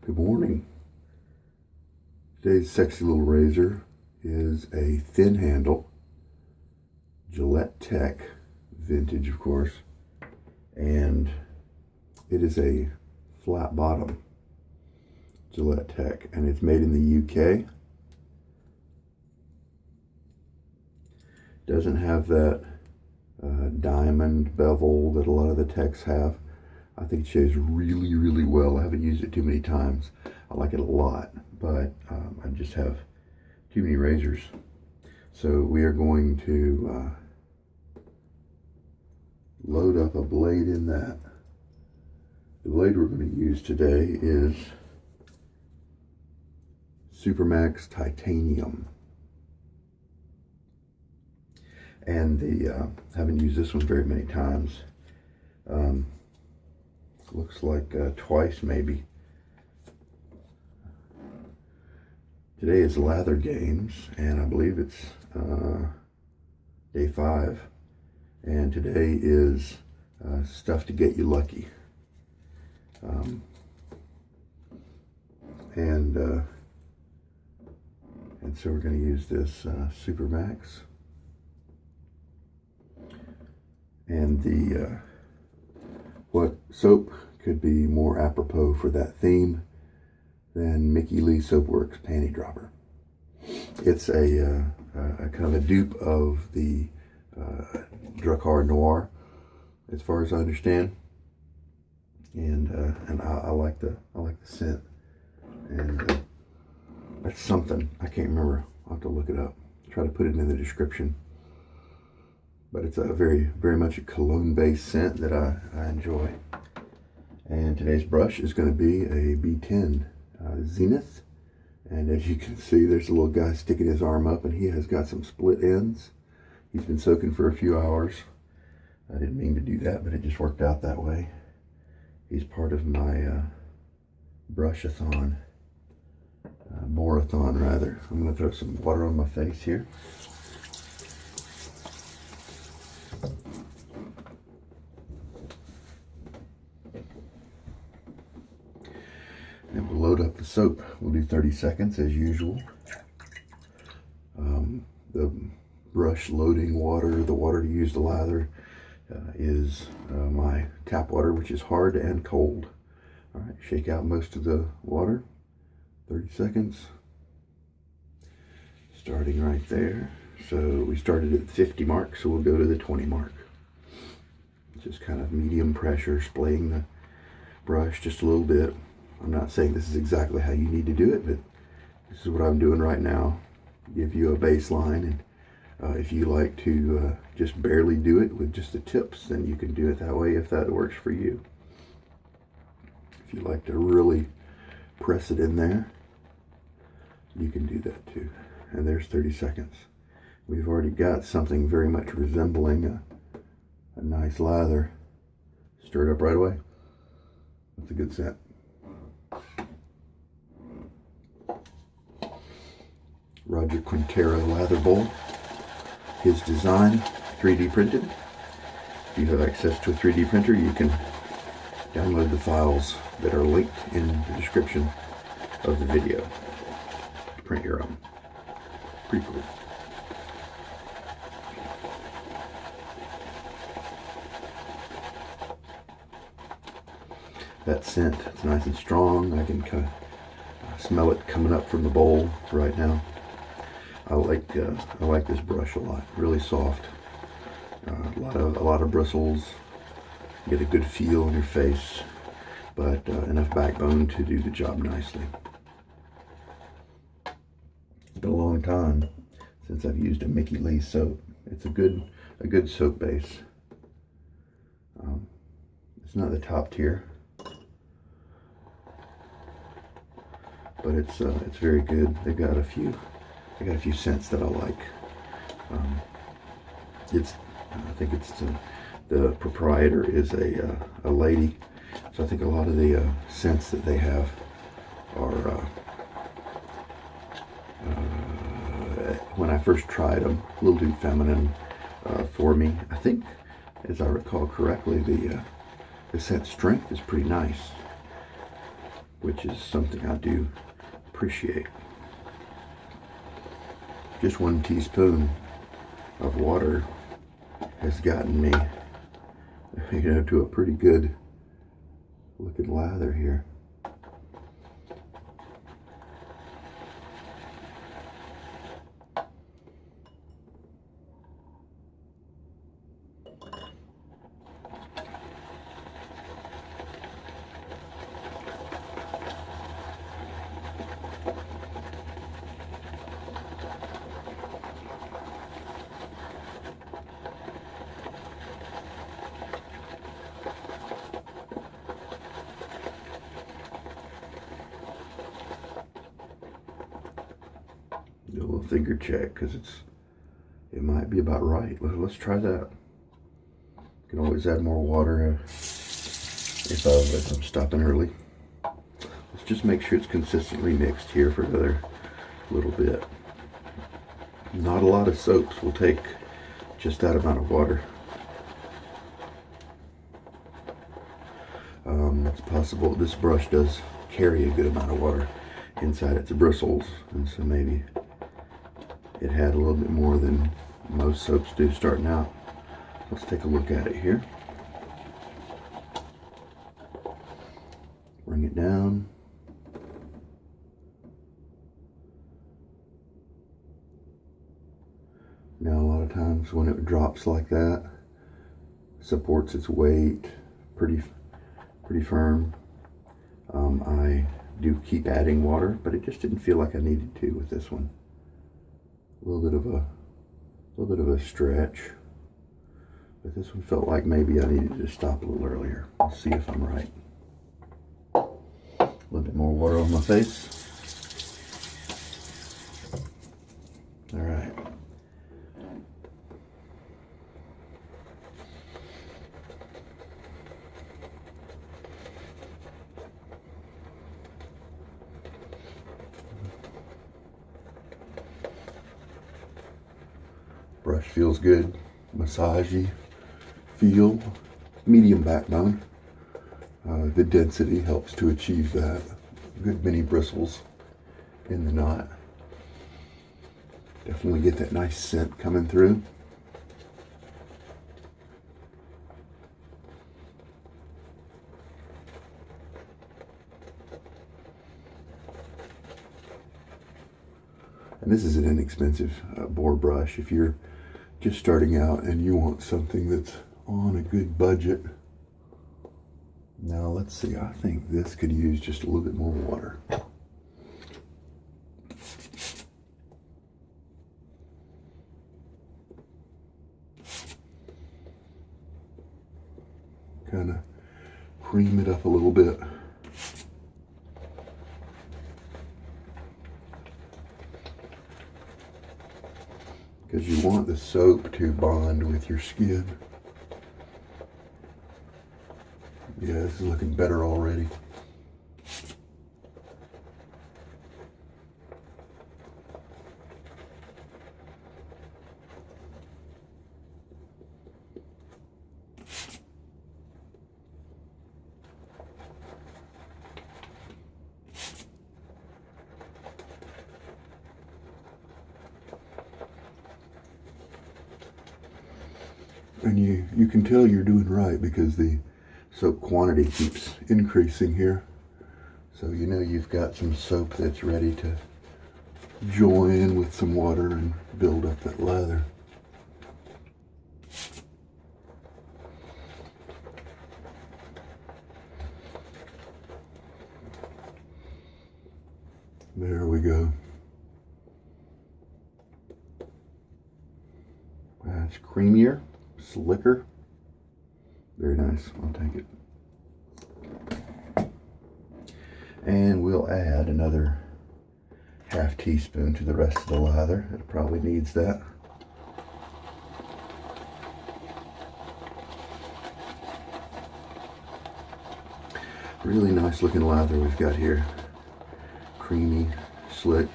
Good morning. Today's sexy little razor is a thin handle, Gillette Tech, vintage of course, and it is a flat bottom Gillette Tech, and it's made in the UK. Doesn't have that diamond bevel that a lot of the Techs have. I think it shaves really well. I haven't used it too many times. I like it a lot, but I just have too many razors. So we are going to load up a blade in that. The blade we're going to use today is Supermax Titanium. And I haven't used this one very many times. Looks like twice maybe. Today is Lather Games, and I believe it's day 5. And today is stuff to get you lucky. And so we're going to use this Supermax. And the what soap could be more apropos for that theme than Mickey Lee Soapworks Pantie Dropper. It's a kind of a dupe of the Drakkar Noir, as far as I understand, and I like the scent, and that's something I can't remember. I'll have to look it up. Try to put it in the description. But it's a very much a cologne-based scent that I enjoy. And today's brush is going to be a B10 Zenith. And as you can see, there's a little guy sticking his arm up, and he has got some split ends. He's been soaking for a few hours. I didn't mean to do that, but it just worked out that way. He's part of my brushathon, boarathon rather. I'm going to throw some water on my face here. Then we'll load up the soap. We'll do 30 seconds as usual. The brush loading water, the water to use to lather, is my tap water, which is hard and cold. All right, shake out most of the water. 30 seconds. Starting right there. So we started at the 50 mark, so we'll go to the 20 mark. Just kind of medium pressure, splaying the brush just a little bit. I'm not saying this is exactly how you need to do it, but this is what I'm doing right now. Give you a baseline, and if you like to just barely do it with just the tips, then you can do it that way if that works for you. If you like to really press it in there, you can do that too. And there's 30 seconds. We've already got something very much resembling a nice lather. Stir it up right away. That's a good scent. Roger Quintero lather bowl. His design, 3D printed. If you have access to a 3D printer, you can download the files that are linked in the description of the video to print your own. Pretty cool. That scent, it's nice and strong. I can kind of smell it coming up from the bowl right now. I like this brush a lot. Really soft. A lot of bristles. You get a good feel on your face, but enough backbone to do the job nicely. It's been a long time since I've used a Mickey Lee soap. It's a good soap base. It's not the top tier, but it's very good. They got a few scents that I like. I think it's the proprietor is a lady, so I think a lot of the scents that they have are when I first tried them, a little too feminine for me. I think, as I recall correctly, the scent strength is pretty nice. which is something I do appreciate. Just 1 teaspoon of water has gotten me, to a pretty good looking lather here. Do a little finger check because it might be about right. Let's try that. You can always add more water if I'm stopping early. Let's just make sure it's consistently mixed here for another little bit. Not a lot of soaps will take just that amount of water. It's possible this brush does carry a good amount of water inside its bristles, and so maybe it had a little bit more than most soaps do starting out. Let's take a look at it here. Bring it down. Now a lot of times when it drops like that, supports its weight pretty firm. I do keep adding water, but it just didn't feel like I needed to with this one. A little bit of a stretch, but this one felt like maybe I needed to stop a little earlier. Let's see if I'm right. A little bit more water on my face. All right. Brush feels good, massagey feel, medium backbone. The density helps to achieve that. Good many bristles in the knot. Definitely get that nice scent coming through. And this is an inexpensive boar brush. If you're just starting out and you want something that's on a good budget. Now let's see, I think this could use just a little bit more water. Kind of cream it up a little bit. Because you want the soap to bond with your skin. Yeah, this is looking better already. And you can tell you're doing right because the soap quantity keeps increasing here. So you know you've got some soap that's ready to join with some water and build up that lather. There we go. That's creamier. Slicker. Very nice. I'll take it. And we'll add another ½ teaspoon to the rest of the lather. It probably needs that. Really nice looking lather we've got here. Creamy, slick.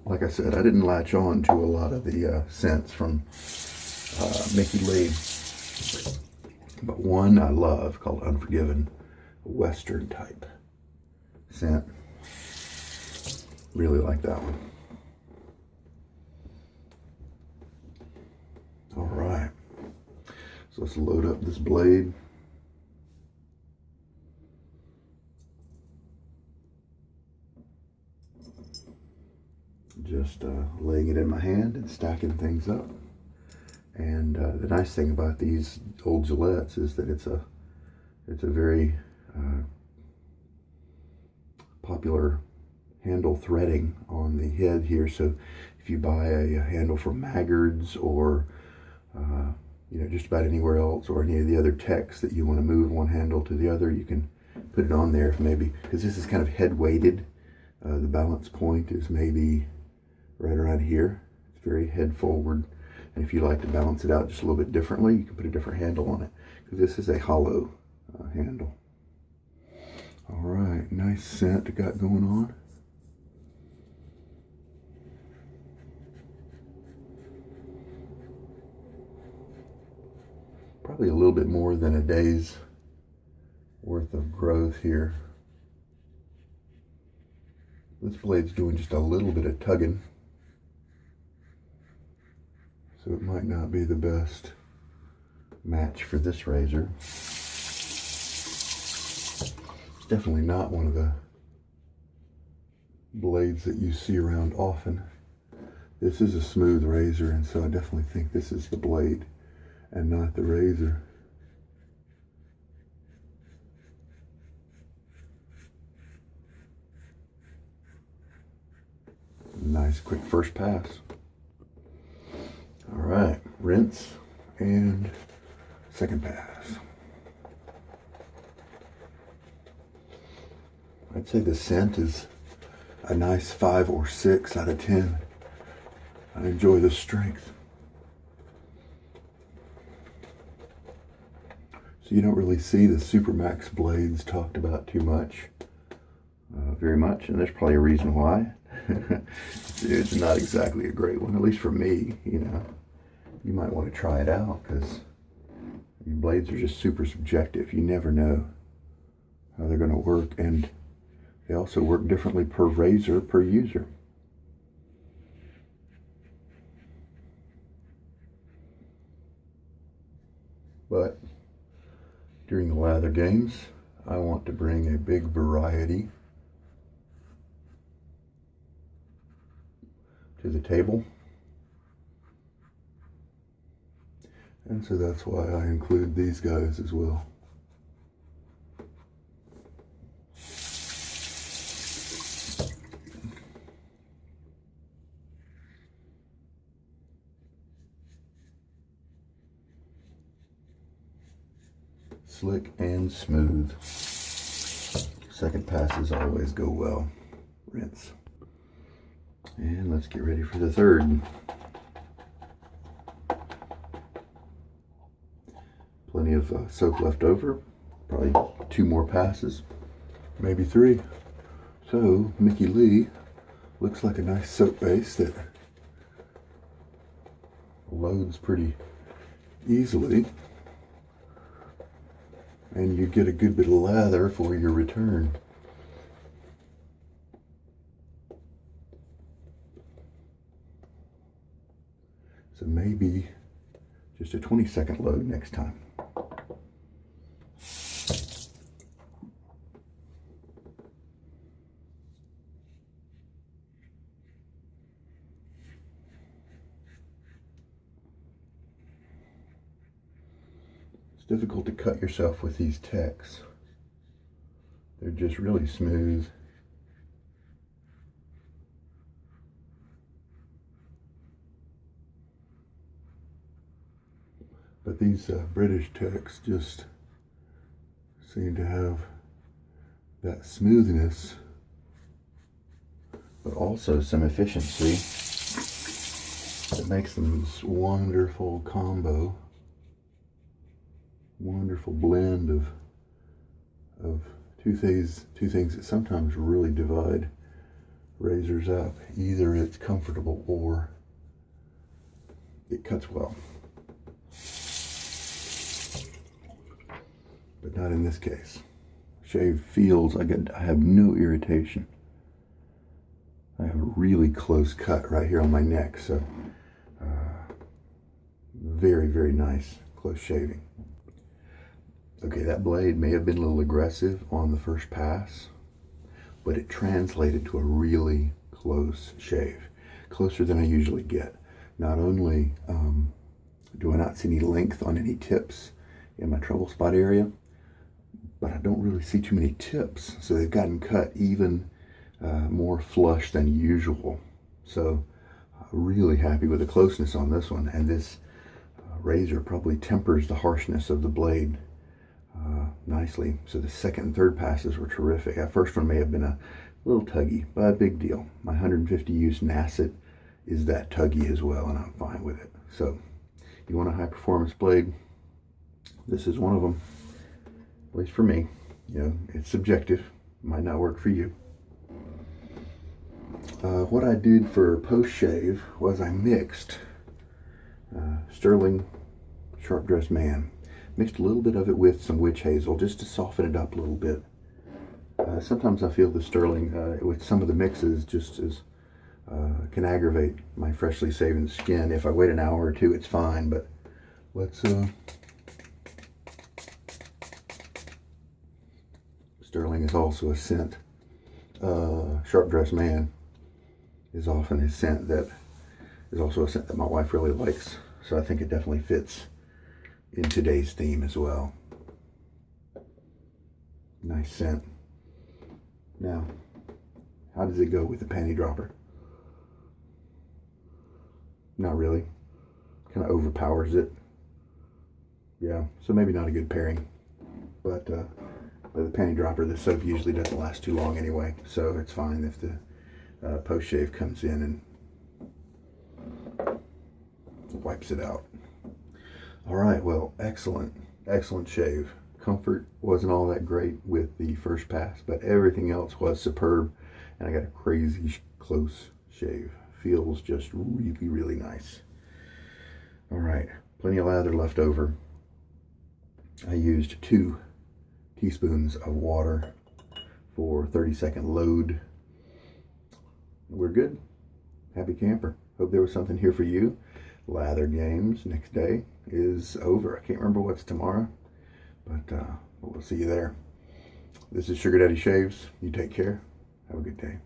Like I said, I didn't latch on to a lot of the scents from Mickey Lee, but one I love called Unforgiven, a Western type scent. Really like that one. All right, so let's load up this blade. Just laying it in my hand and stacking things up. And the nice thing about these old Gillettes is that it's a very popular handle threading on the head here. So if you buy a handle from Maggard's or you know, just about anywhere else, or any of the other techs that you want to move one handle to the other, you can put it on there, maybe, because this is kind of head weighted. The balance point is maybe right around here. It's very head forward. And if you like to balance it out just a little bit differently, you can put a different handle on it, because this is a hollow handle. All right, nice scent I got going on. Probably a little bit more than a day's worth of growth here. This blade's doing just a little bit of tugging, so it might not be the best match for this razor. It's definitely not one of the blades that you see around often. This is a smooth razor, and so I definitely think this is the blade and not the razor. Nice quick first pass. All right, rinse and second pass. I'd say the scent is a nice 5 or 6 out of 10. I enjoy the strength. So you don't really see the Supermax blades talked about too much, very much, and there's probably a reason why. It's not exactly a great one, at least for me. You know, you might want to try it out, because blades are just super subjective. You never know how they're going to work, and they also work differently per razor, per user. But during the Lather Games, I want to bring a big variety to the table, and so that's why I include these guys as well. Slick and smooth. Second passes always go well. Rinse. And let's get ready for the third. Plenty of soap left over. Probably 2 more passes, maybe 3. So Mickey Lee looks like a nice soap base that loads pretty easily, and you get a good bit of lather for your return. So maybe just a 20-second load next time. It's difficult to cut yourself with these techs. They're just really smooth. But these British techs just seem to have that smoothness, but also some efficiency that makes them this wonderful combo, wonderful blend of two things that sometimes really divide razors up. Either it's comfortable or it cuts well. but not in this case. Shave feels, I have no irritation. I have a really close cut right here on my neck, so very, very nice close shaving. Okay, that blade may have been a little aggressive on the first pass, but it translated to a really close shave, closer than I usually get. Not only do I not see any length on any tips in my trouble spot area, but I don't really see too many tips, so they've gotten cut even more flush than usual. So really happy with the closeness on this one, and this razor probably tempers the harshness of the blade nicely. So the second and third passes were terrific. That first one may have been a little tuggy, but a big deal. My 150 use Nasset is that tuggy as well, and I'm fine with it. So you want a high performance blade, this is one of them, at least for me. You know, it's subjective, might not work for you. What I did for post shave was I mixed Stirling Sharp Dressed Man. Mixed a little bit of it with some witch hazel just to soften it up a little bit. Sometimes I feel the Stirling with some of the mixes just as can aggravate my freshly shaven skin. If I wait an hour or two, it's fine, but let's Stirling is also a scent. Sharp Dressed Man is often a scent that is also a scent that my wife really likes. So I think it definitely fits in today's theme as well. Nice scent. Now, how does it go with the Pantie Dropper? Not really. Kind of overpowers it. Yeah, so maybe not a good pairing. But the Pantie Dropper, the soap usually doesn't last too long anyway, so it's fine if the post shave comes in and wipes it out. All right, well, excellent shave. Comfort wasn't all that great with the first pass, but everything else was superb, and I got a crazy close shave. Feels just really, really nice. All right, plenty of lather left over. I used 2 teaspoons of water for 30-second load. We're good. Happy camper. Hope there was something here for you. Lather Games next day is over. I can't remember what's tomorrow, but we'll see you there. This is Sugar Daddy Shaves. You take care. Have a good day.